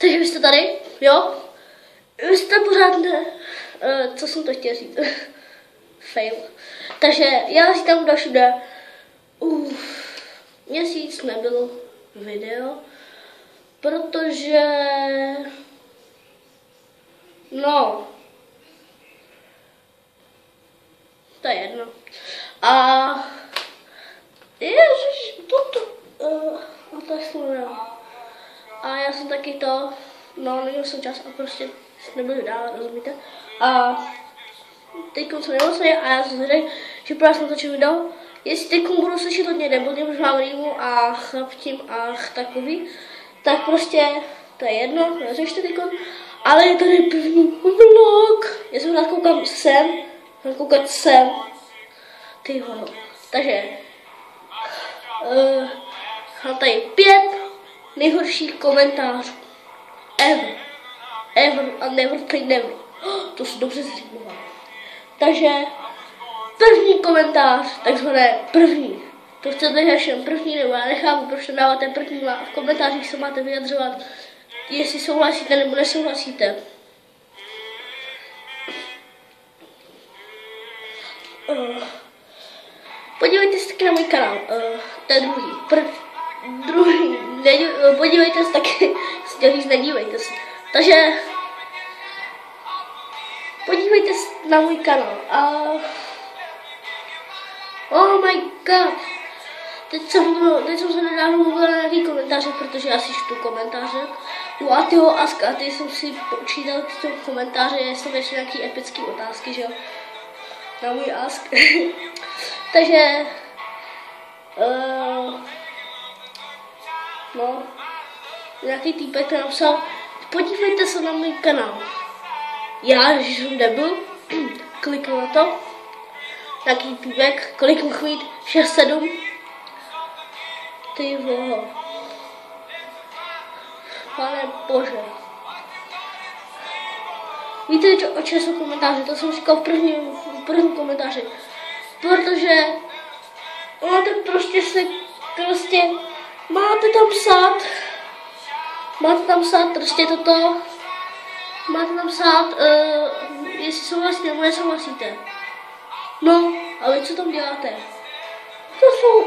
Takže vy jste tady, jo? Vy jste pořád ne... co jsem to chtěla říct? Fail. Takže já říkám další den. Měsíc nebylo video, protože... No... To je jedno. A... Ježiš, a to je slovo. A já jsem taky to, no neměl jsem čas a prostě nebyl dál, rozumíte? A teď jsem nemocný a já jsem zvědavý, že právě jsem točil video. Jestli teď budu slyšet hodně debilně, už mám rýmu a chlaptím a takový, tak prostě to je jedno, neřešte teď. Ale je tady první vlog. Já jsem rád koukám sem, mám koukat sem. Ty vole. Takže mám tady 5 nejhorších komentářů. Ever and never say never. To se dobře zříknula. Takže první komentář, takzvané první. To chcete řešit první, nebo já nechápu, proč to dáváte první a v komentářích se máte vyjadřovat, jestli souhlasíte nebo nesouhlasíte. Podívejte se taky na můj kanál, to je druhý. Podívejte se taky, nedívejte se. Takže podívejte se na můj kanál a oh my god, teď jsem se nedávno mluvila na nějaký komentáře, protože já si čtu komentáře. U Atyho Aska, ty jsem si počítal ty komentáře, jestli ještě nějaký epický otázky, že jo, na můj Ask. Takže no, nějaký týpek napsal, podívejte se na můj kanál. Já, že jsem debil, kliknu na to, nějaký týpek, kolik mohl mít, 6-7, ty vole, pane bože. Víte, o čem jsou komentáře, to jsem říkal v prvním komentáři, protože máte prostě máte tam psát prostě toto, máte tam psát, jestli souhlasíte nebo nesouhlasíte. No, a vy co tam děláte? To jsou,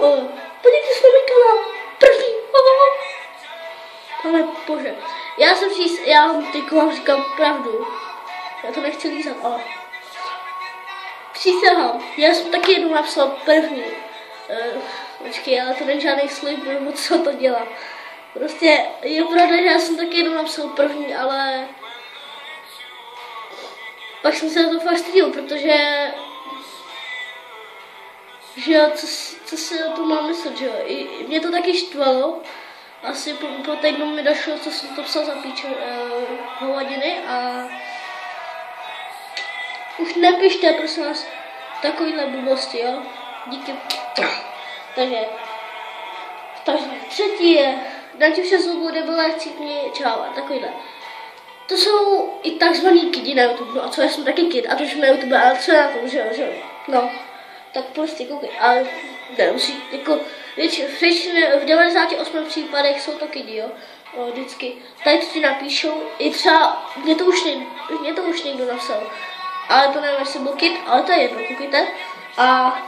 podívejte se na můj kanál, první, pane bože, já teď vám říkám pravdu, já to nechci lízat, ale přísahám, já jsem taky jednou napsal první, počkej, ale to není žádný slib, nebo co to dělá. Prostě je pravda, že já jsem taky jednou napsal první, ale pak jsem se na to fakt styděl, protože že jo, co si o tom mám myslet, že jo. I mě to taky štvalo, asi po týdnu mi došlo, co jsem to psal za píče hovadiny a už nepište, prosím vás, takovýhle blbosti, jo. Díky. Takže třetí je, dám ti vše zvuku, nebyla, chci mě čau a takovýhle. To jsou i takzvaný kidi na YouTube, no a co, já jsem taky kid a to jsem na YouTube, ale co na tom, že jo, no. Tak prostě koukej, ale nemusí, jako v 98 případech jsou to kidi, jo, vždycky. Tady to ti napíšou, i třeba, mě to už někdo napsal, ale to nevím, jestli byl kid, ale to je jedno, koukejte. A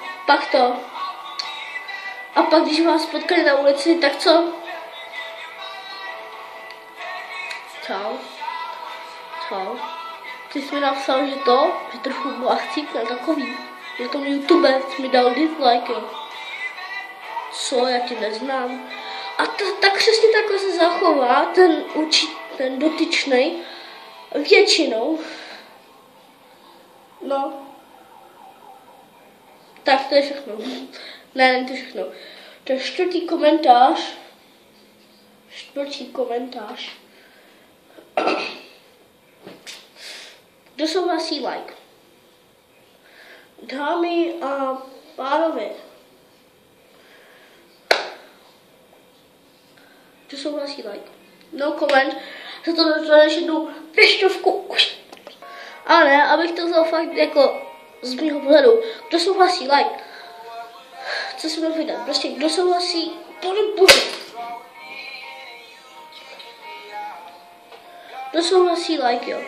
pak když vás potkali na ulici, tak co? Čau. Ty jsi mi napsal, že trochu byla chcípne takový, že tomu YouTube mi dal dislike, jo. Co, já tě neznám. A tak přesně takhle se zachová ten dotyčnej většinou. No. Tak to je všechno. Ne, není to všechno. To je čtvrtý komentář. Kdo souhlasí, like? Dámy a pánové. Kdo souhlasí, like? No comment. Za to dostaneš jednu pěšťovku. A ne, abych to vzal fakt jako z mýho pohledu. Kdo souhlasí, like? Co si budu vydat? Prostě kdo souhlasí, Kdo souhlasí, like, jo.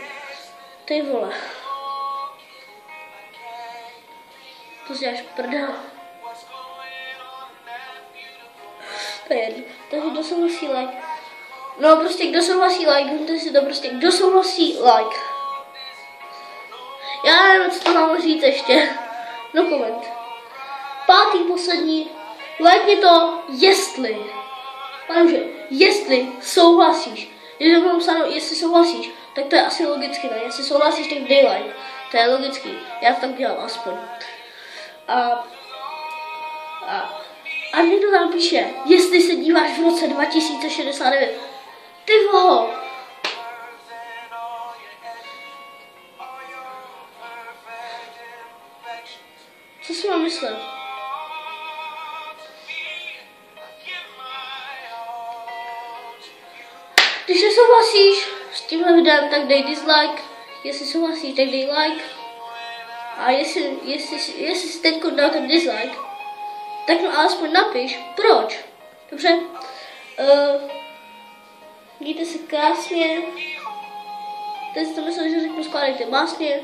Ty vole. To si až prdel. To je jedno. Takže kdo souhlasí, like. No prostě kdo souhlasí, like, vemte si to prostě, kdo souhlasí, like. Já nevím, co to mám říct ještě. No koment. Pátý, poslední. Lajkni to, jestli. Pánuže, jestli souhlasíš. Když mám psáno, jestli souhlasíš, tak to je asi logicky, ne? Jestli souhlasíš, tak dej like. To je logický. Já to tak dělám aspoň. A někdo tam píše, jestli se díváš v roce 2069. Ty voho. Co si mám myslet? Když nesouhlasíš s tímhle videem, tak dej dislike. Jestli souhlasíš, tak dej like. A jestli si teď dal ten dislike, tak mi alespoň napiš, proč. Dobře? Mějte se krásně. Teď si to myslel, že řeknu skládejte básně.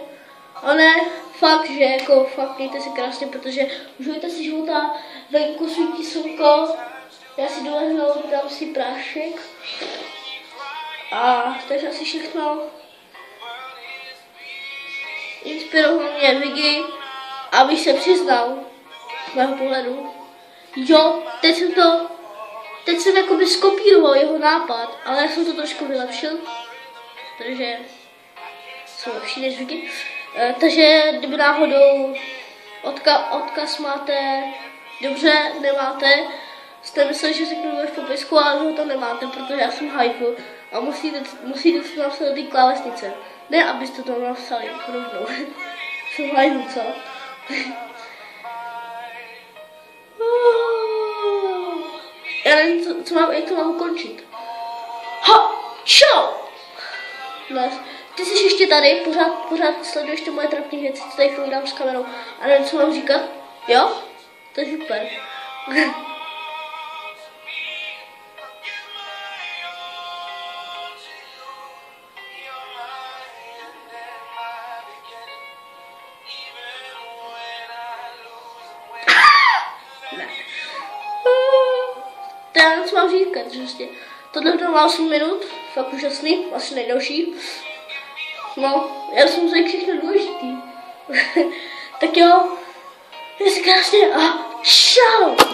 Ale ne, fakt, že jako fakt mějte se krásně, protože užijte si života, venku svítí slunko, já si dolehnu, dám si prášek. A to je asi všechno. Inspiroval mě Vigy, abych se přiznal z mého pohledu. Jo, teď jsem jakoby skopíroval jeho nápad, ale já jsem to trošku vylepšil, protože jsou lepší než Vigy. Takže kdyby náhodou odkaz máte, dobře, nemáte, jste mysleli, že řeknu v popisku, ale ho to nemáte, protože já jsem hypu a musíte to napsat do té klávesnice. Ne, abyste to napsali rovnou. Jsem hypu, co? Já nevím, jak to mám ukončit. Ha! Čau! Ty jsi ještě tady, pořád sleduješ ty moje trapné věci, co tady povídám s kamerou a nevím, co mám říkat. Jo? To je super. Ne. To já nevím, co mám říkat, prostě. Tohle to má 8 minut, fakt úžasný, asi nejdelší. No, já jsem řekl všechno důležitý. Tak jo, je se krásně a čau!